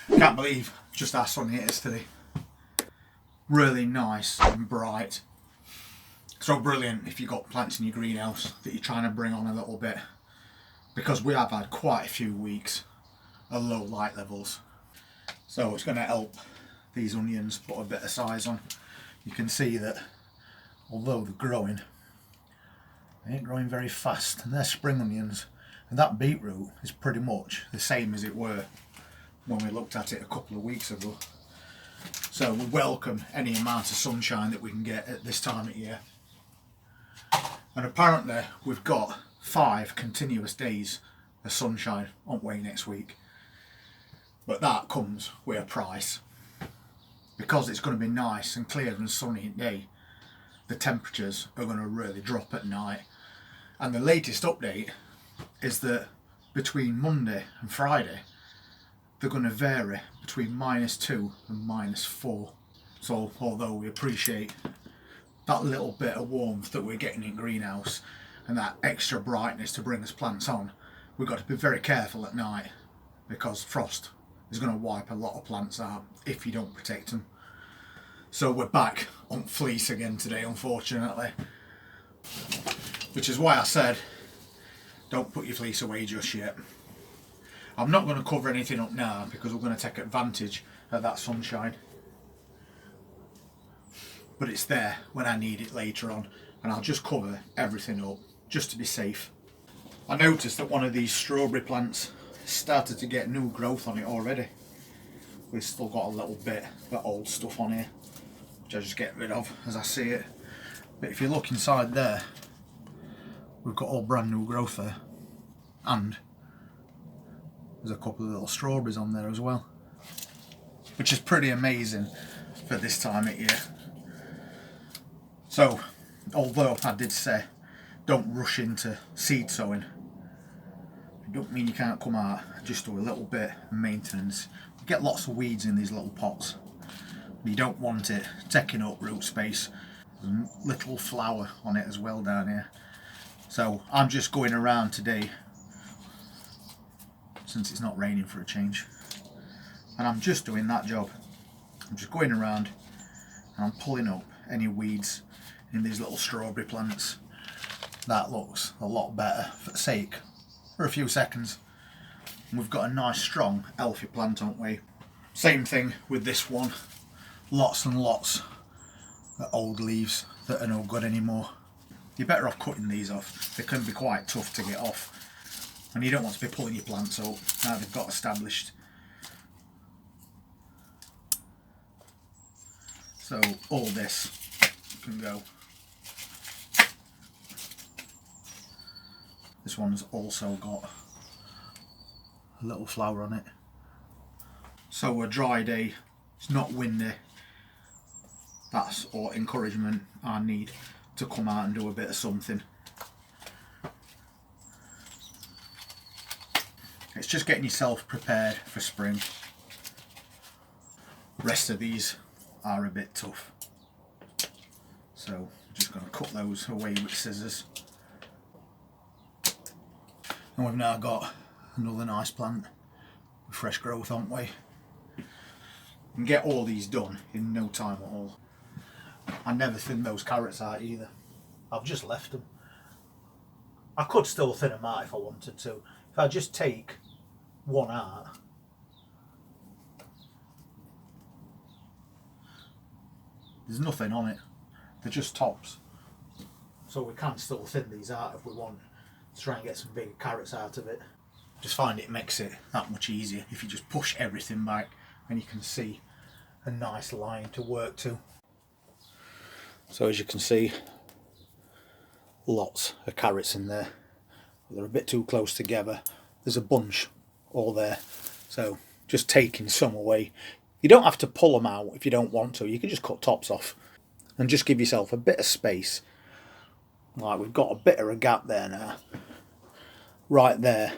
Can't believe just how sunny it is today. Really nice and bright. So brilliant if you've got plants in your greenhouse that you're trying to bring on a little bit, because we have had quite a few weeks of low light levels. So it's going to help these onions put a bit of size on. You can see that although they're growing, they ain't growing very fast, and they're spring onions, and that beetroot is pretty much the same as it were when we looked at it a couple of weeks ago. So we welcome any amount of sunshine that we can get at this time of year. And apparently we've got 5 continuous days of sunshine on way next week. But that comes with a price. Because it's going to be nice and clear and sunny at day, the temperatures are going to really drop at night. And the latest update is that between Monday and Friday, they're going to vary between -2 and -4. So although we appreciate that little bit of warmth that we're getting in greenhouse and that extra brightness to bring us plants on, we've got to be very careful at night, because frost is going to wipe a lot of plants out if you don't protect them. So we're back on fleece again today, unfortunately, which is why I said don't put your fleece away just yet. I'm not going to cover anything up now because we're going to take advantage of that sunshine, but it's there when I need it later on, and I'll just cover everything up just to be safe. I noticed that one of these strawberry plants started to get new growth on it already. We've still got a little bit of old stuff on here, which I just get rid of as I see it. But if you look inside there, we've got all brand new growth there, and there's a couple of little strawberries on there as well, which is pretty amazing for this time of year. So although I did say don't rush into seed sowing, it don't mean you can't come out, just do a little bit of maintenance. You get lots of weeds in these little pots, you don't want it taking up root space. There's a little flower on it as well down here. So I'm just going around today, since it's not raining for a change, and I'm just doing that job. I'm just going around and I'm pulling up any weeds in these little strawberry plants. That looks a lot better for a few seconds. And we've got a nice strong healthy plant, haven't we? Same thing with this one. Lots and lots of old leaves that are no good anymore. You're better off cutting these off. They can be quite tough to get off, and you don't want to be pulling your plants up now they've got established. So all this can go. This one's also got a little flower on it. So a dry day, it's not windy, that's all encouragement I need to come out and do a bit of something. It's just getting yourself prepared for spring. The rest of these are a bit tough, so I'm just going to cut those away with scissors. And we've now got another nice plant with fresh growth, haven't we? And get all these done in no time at all. I never thin those carrots out either. I've just left them. I could still thin them out if I wanted to. If I just take one out, there's nothing on it. They're just tops. So we can still thin these out if we want to try and get some big carrots out of it. Just find it makes it that much easier if you just push everything back and you can see a nice line to work to. So as you can see, lots of carrots in there. They're a bit too close together. There's a bunch all there. So just taking some away. You don't have to pull them out if you don't want to. You can just cut tops off and just give yourself a bit of space. Like we've got a bit of a gap there now. Right there.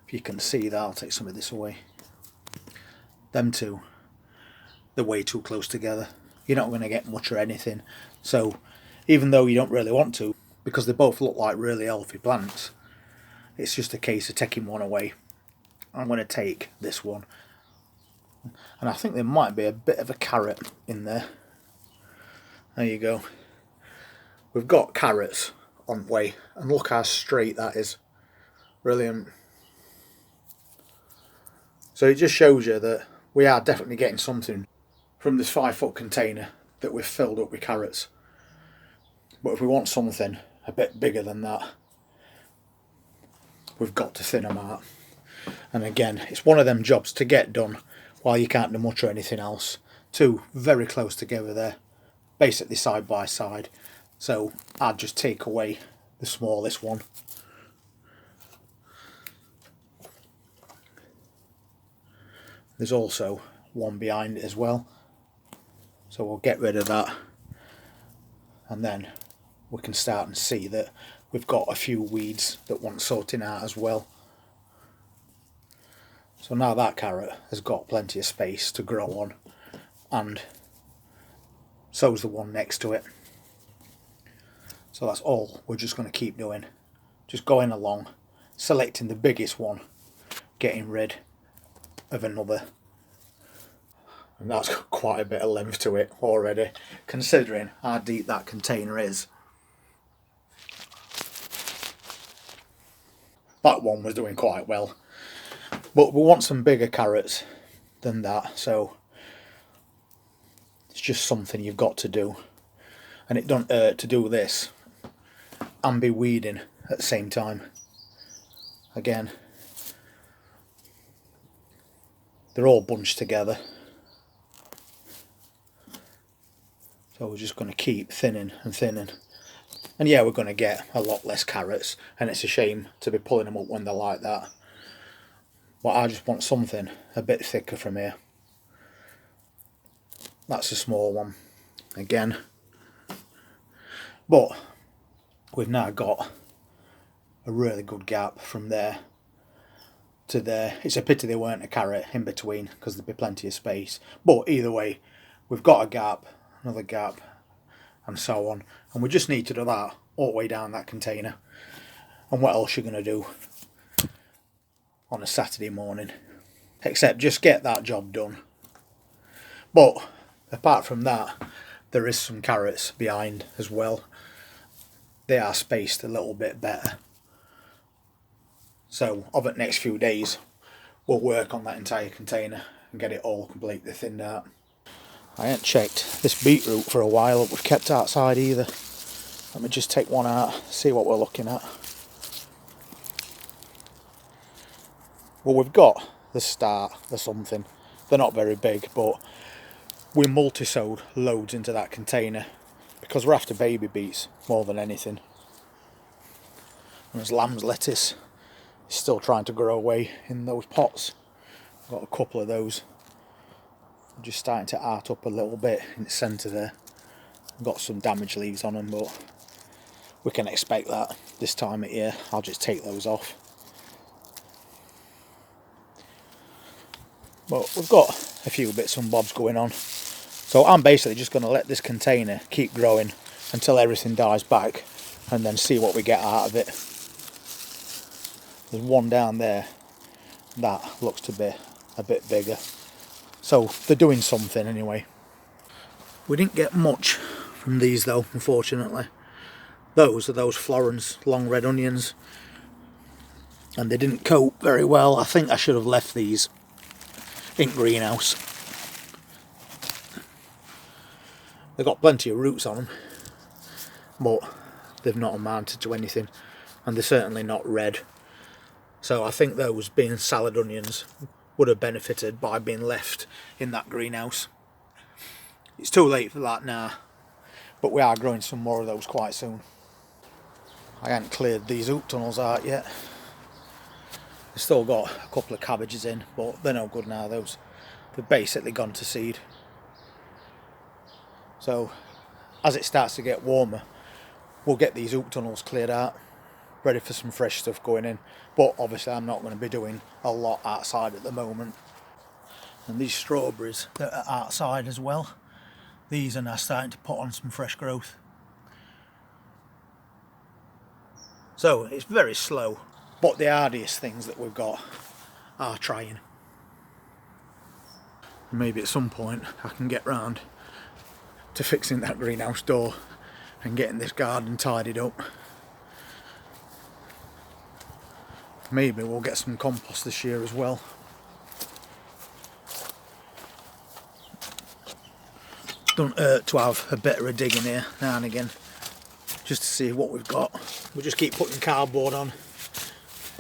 If you can see that, I'll take some of this away. Them two, they're way too close together. You're not going to get much or anything. So even though you don't really want to, because they both look like really healthy plants, it's just a case of taking one away. I'm going to take this one And I think there might be a bit of a carrot in there. There you go. We've got carrots on the way, and look how straight that is. Brilliant. So it just shows you that we are definitely getting something from this 5-foot container that we've filled up with carrots. But if we want something a bit bigger than that, we've got to thin them out. And again, it's one of them jobs to get done while you can't do much or anything else. Two very close together there, basically side by side. So I'd just take away the smallest one. There's also one behind it as well. So we'll get rid of that. And then we can start and see that we've got a few weeds that want sorting out as well. So now that carrot has got plenty of space to grow on, and so's the one next to it. So that's all we're just going to keep doing. Just going along, selecting the biggest one, getting rid of another. And that's got quite a bit of length to it already, considering how deep that container is. That one was doing quite well. But we want some bigger carrots than that, so it's just something you've got to do. And it don't hurt to do this and be weeding at the same time. Again, they're all bunched together. So we're just going to keep thinning and thinning. And yeah, we're going to get a lot less carrots, and it's a shame to be pulling them up when they're like that. But I just want something a bit thicker from here. That's a small one again. But we've now got a really good gap from there to there. It's a pity there weren't a carrot in between, because there'd be plenty of space. But either way, we've got a gap, another gap, and so on. And we just need to do that all the way down that container. And what else you're going to do on a Saturday morning, except just get that job done. But apart from that, there is some carrots behind as well. They are spaced a little bit better. So over the next few days, we'll work on that entire container and get it all completely thinned out. I ain't checked this beetroot for a while that we've kept outside either. Let me just take one out, see what we're looking at. Well, we've got the start or something. They're not very big, but we multi-sowed loads into that container because we're after baby beets more than anything. And there's lamb's lettuce. It's still trying to grow away in those pots. Got a couple of those. Just starting to art up a little bit in the centre there. Got some damaged leaves on them, but we can expect that this time of year. I'll just take those off. But we've got a few bits and bobs going on. So I'm basically just going to let this container keep growing until everything dies back, and then see what we get out of it. There's one down there that looks to be a bit bigger. So they're doing something anyway. We didn't get much from these though, unfortunately. Those are those Florence long red onions, and they didn't coat very well. I think I should have left these in greenhouse. They've got plenty of roots on them, but they've not amounted to anything, and they're certainly not red. So I think those, being salad onions, would have benefited by being left in that greenhouse. It's too late for that now, but we are growing some more of those quite soon. I haven't cleared these hoop tunnels out yet. I've still got a couple of cabbages in, but they're no good now. Those, they've basically gone to seed. So as it starts to get warmer, we'll get these hoop tunnels cleared out, ready for some fresh stuff going in. But obviously I'm not going to be doing a lot outside at the moment. And these strawberries that are outside as well, these are now starting to put on some fresh growth. So it's very slow, but the hardiest things that we've got are trying. Maybe at some point I can get round to fixing that greenhouse door and getting this garden tidied up. Maybe we'll get some compost this year as well. Don't hurt to have a bit of a dig in here now and again, just to see what we've got. We'll just keep putting cardboard on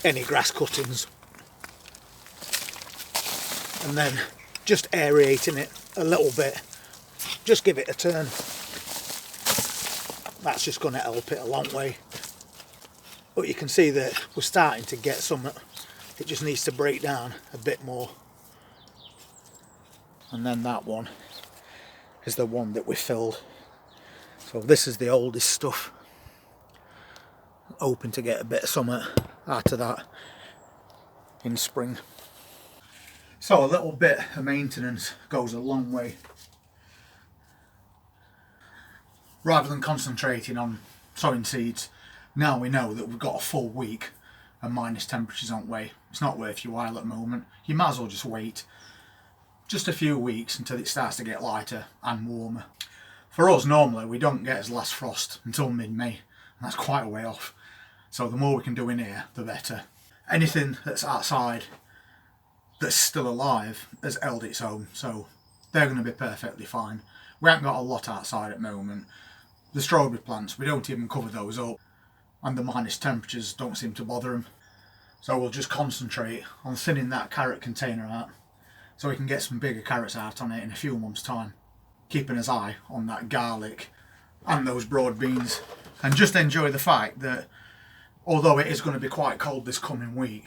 any grass cuttings and then just aerating it a little bit, just give it a turn. That's just going to help it a long way. But you can see that we're starting to get some. It just needs to break down a bit more. And then that one is the one that we filled. So this is the oldest stuff. Hoping to get a bit of summer out of that in spring. So a little bit of maintenance goes a long way. Rather than concentrating on sowing seeds, now we know that we've got a full week and minus temperatures on way. It's not worth your while at the moment. You might as well just wait just a few weeks until it starts to get lighter and warmer. For us, normally we don't get as last frost until mid-May, and that's quite a way off. So the more we can do in here, the better. Anything that's outside that's still alive has held its own, so they're going to be perfectly fine. We haven't got a lot outside at the moment. The strawberry plants, we don't even cover those up, and the minus temperatures don't seem to bother them. So we'll just concentrate on thinning that carrot container out so we can get some bigger carrots out on it in a few months' time. Keeping his eye on that garlic and those broad beans, and just enjoy the fact that although it is going to be quite cold this coming week,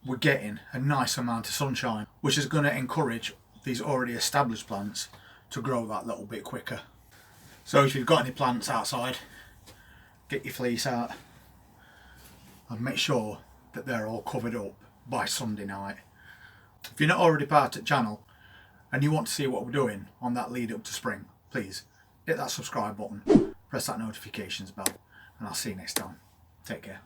we're getting a nice amount of sunshine, which is going to encourage these already established plants to grow that little bit quicker. So if you've got any plants outside, get your fleece out and make sure that they're all covered up by Sunday night. If you're not already part of the channel and you want to see what we're doing on that lead up to spring, please hit that subscribe button, press that notifications bell, and I'll see you next time. Take care.